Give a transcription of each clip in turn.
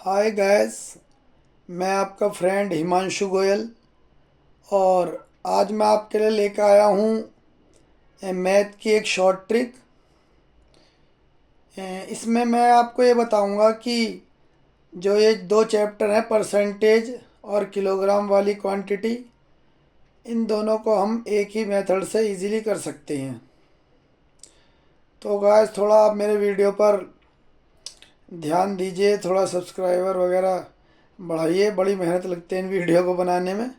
Hi guys, मैं आपका friend Himanshu Goyal. और आज मैं आपके लिए लेकर आया हूँ मैथ की एक शॉर्ट ट्रिक। इसमें मैं आपको ये बताऊंगा कि जो ये दो चैप्टर हैं, परसेंटेज और किलोग्राम वाली क्वांटिटी, इन दोनों को हम एक ही मेथड से इजीली कर सकते हैं। तो गैस, थोड़ा आप मेरे वीडियो पर ध्यान दीजिए, थोड़ा सब्सक्राइबर वगैरह बढ़ाइए। बड़ी मेहनत लगती है इन वीडियो को बनाने में।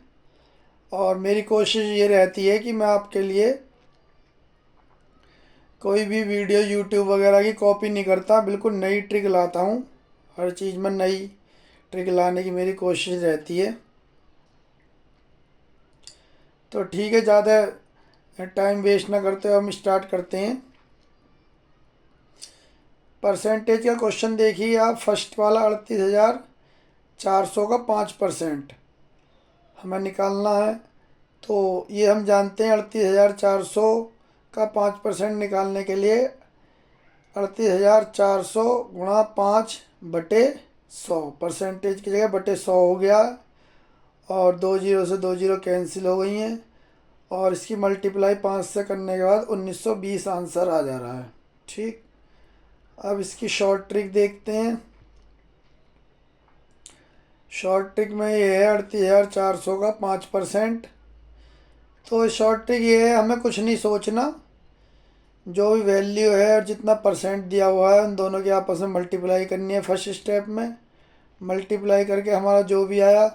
और मेरी कोशिश ये रहती है कि मैं आपके लिए कोई भी वीडियो यूट्यूब वगैरह की कॉपी नहीं करता, बिल्कुल नई ट्रिक लाता हूँ। हर चीज़ में नई ट्रिक लाने की मेरी कोशिश रहती है। तो ठीक है, ज़्यादा टाइम वेस्ट ना करते हुए हम स्टार्ट करते हैं। परसेंटेज का क्वेश्चन देखिए आप, फर्स्ट वाला 38,400 का 5% हमें निकालना है। तो ये हम जानते हैं, 38,400 का 5% निकालने के लिए 38,400 गुणा 5/100, परसेंटेज की जगह बटे 100 हो गया। और दो जीरो से दो जीरो कैंसिल हो गई हैं। और इसकी मल्टीप्लाई 5 से करने के बाद 1920 आंसर आ जा रहा है। ठीक, अब इसकी शॉर्ट ट्रिक देखते हैं। शॉर्ट ट्रिक में ये है 38,400 का 5%। तो शॉर्ट ट्रिक ये है, हमें कुछ नहीं सोचना। जो भी वैल्यू है और जितना परसेंट दिया हुआ है, उन दोनों की आपस में मल्टीप्लाई करनी है फर्स्ट स्टेप में। मल्टीप्लाई करके हमारा जो भी आया,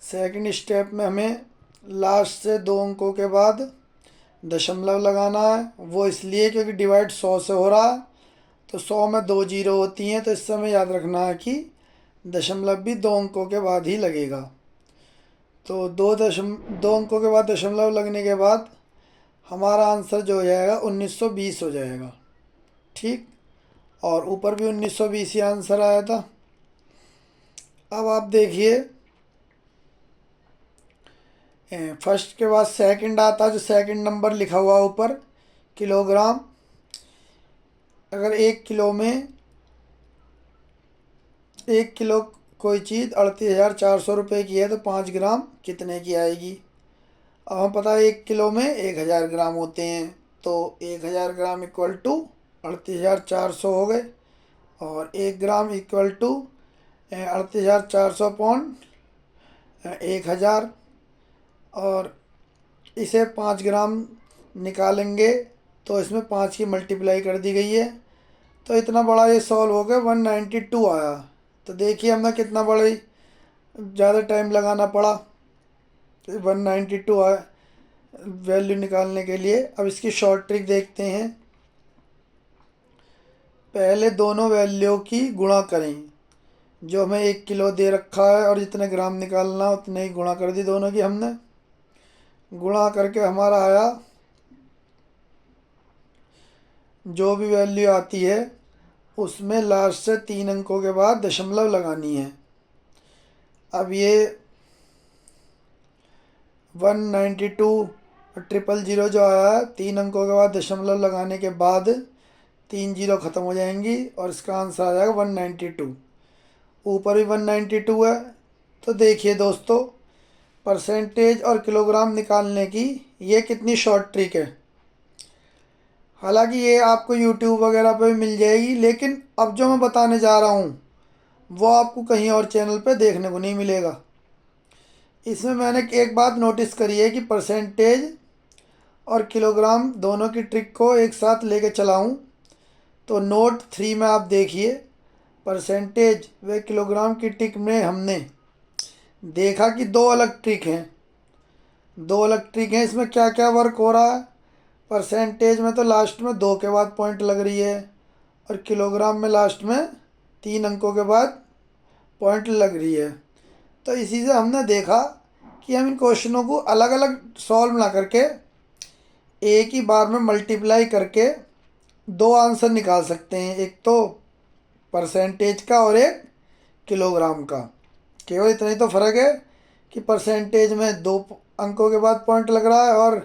सेकंड स्टेप में हमें लास्ट से दो अंकों के बाद दशमलव लगाना है। वो इसलिए क्योंकि डिवाइड 100 से हो रहा है, तो 100 में दो जीरो होती हैं, तो इस समय याद रखना है कि दशमलव भी दो अंकों के बाद ही लगेगा। तो दो अंकों के बाद दशमलव लगने के बाद हमारा आंसर जो हो जाएगा 1920 हो जाएगा। ठीक, और ऊपर भी 1920 ही आंसर आया था। अब आप देखिए, फर्स्ट के बाद सेकंड आता है, जो सेकंड नंबर लिखा हुआ ऊपर, किलोग्राम। अगर 1 किलो कोई चीज़ 38,400 रुपये की है, तो 5 ग्राम कितने की आएगी। अब हमें पता है 1 किलो में 1,000 ग्राम होते हैं। तो 1,000 ग्राम इक्वल टू 38,400 हो गए। और 1 ग्राम इक्वल टू 38,400 पॉइंट 1,000। और इसे 5 ग्राम निकालेंगे तो इसमें 5 की मल्टीप्लाई कर दी गई है। तो इतना बड़ा ये सॉल्व हो गया, 192 आया। तो देखिए हमें कितना बड़ा ही ज़्यादा टाइम लगाना पड़ा 192 आया वैल्यू निकालने के लिए। अब इसकी शॉर्ट ट्रिक देखते हैं। पहले दोनों वैल्यू की गुणा करें। जो हमें 1 किलो दे रखा है और जितने ग्राम निकालना उतने ही गुणा कर दी दोनों की हमने। गुणा करके हमारा आया, जो भी वैल्यू आती है उसमें लास्ट से 3 अंकों के बाद दशमलव लगानी है। अब ये 192,000 जो आया है, 3 अंकों के बाद दशमलव लगाने के बाद 3 जीरो ख़त्म हो जाएंगी और इसका आंसर आ जाएगा 192। ऊपर भी 192 है। तो देखिए दोस्तों, परसेंटेज और किलोग्राम निकालने की ये कितनी शॉर्ट ट्रिक है। हालांकि ये आपको यूट्यूब वगैरह पे भी मिल जाएगी, लेकिन अब जो मैं बताने जा रहा हूँ वो आपको कहीं और चैनल पे देखने को नहीं मिलेगा। इसमें मैंने एक बात नोटिस करी है कि परसेंटेज और किलोग्राम दोनों की ट्रिक को एक साथ लेके चला हूँ। तो नोट 3 में आप देखिए, परसेंटेज व किलोग्राम की ट्रिक में हमने देखा कि दो अलग ट्रिक हैं। दो अलग ट्रिक हैं, इसमें क्या क्या वर्क हो रहा है। परसेंटेज में तो लास्ट में दो के बाद पॉइंट लग रही है, और किलोग्राम में लास्ट में 3 अंकों के बाद पॉइंट लग रही है। तो इसी से हमने देखा कि हम इन क्वेश्चनों को अलग अलग सॉल्व ना करके एक ही बार में मल्टीप्लाई करके दो आंसर निकाल सकते हैं, एक तो परसेंटेज का और एक किलोग्राम का। केवल इतना ही तो फ़र्क है कि परसेंटेज में 2 अंकों के बाद पॉइंट लग रहा है और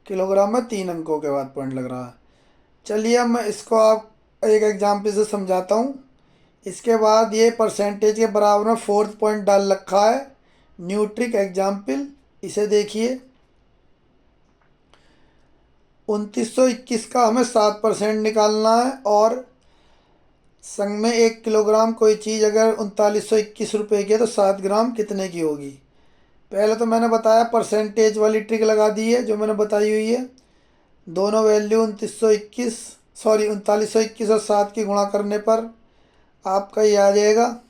किलोग्राम में 3 अंकों के बाद पॉइंट लग रहा है। चलिए अब मैं इसको आप एक एग्जाम्पल से समझाता हूँ। इसके बाद ये परसेंटेज के बराबर में फोर्थ पॉइंट डाल रखा है, न्यूट्रिक एग्जाम्पल। इसे देखिए, 2921 का हमें 7% निकालना है, और संग में 1 किलोग्राम कोई चीज़ अगर 3921 रुपये की है तो 7 ग्राम कितने की होगी। पहले तो मैंने बताया परसेंटेज वाली ट्रिक लगा दी है जो मैंने बताई हुई है। दोनों वैल्यू 2921 सॉरी 3921 और 7 की गुणा करने पर आपका ये आ जाएगा।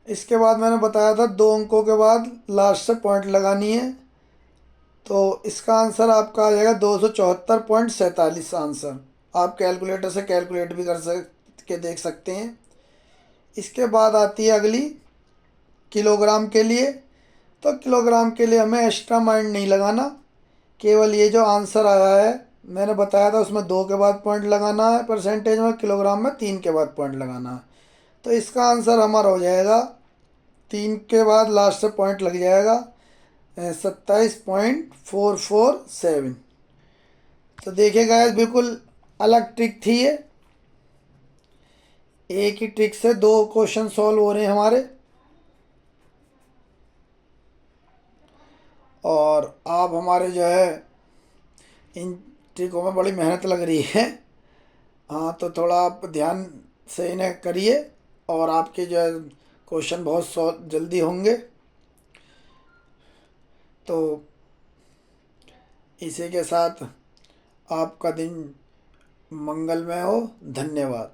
इसके बाद मैंने बताया था 2 अंकों के बाद लास्ट से पॉइंट लगानी है, तो इसका आंसर आपका आ जाएगा 274.47 आंसर। आप कैलकुलेटर से कैलकुलेट भी कर के देख सकते हैं। इसके बाद आती है अगली किलोग्राम के लिए। तो किलोग्राम के लिए हमें एक्स्ट्रा माइंड नहीं लगाना, केवल ये जो आंसर आया है मैंने बताया था उसमें 2 के बाद पॉइंट लगाना है परसेंटेज में, किलोग्राम में 3 के बाद पॉइंट लगाना है। तो इसका आंसर हमारा हो जाएगा 3 के बाद लास्ट से पॉइंट लग जाएगा 27.447। तो देखिए गाइस, बिल्कुल अलग ट्रिक थी ये। एक ही ट्रिक से 2 क्वेश्चन सॉल्व हो रहे हैं हमारे, और आप हमारे जो है इन ट्रिकों में बड़ी मेहनत लग रही है। हाँ, तो थोड़ा आप ध्यान से इन्हें करिए, और आपके जो है क्वेश्चन बहुत जल्दी होंगे। तो इसी के साथ आपका दिन मंगलमय हो। धन्यवाद।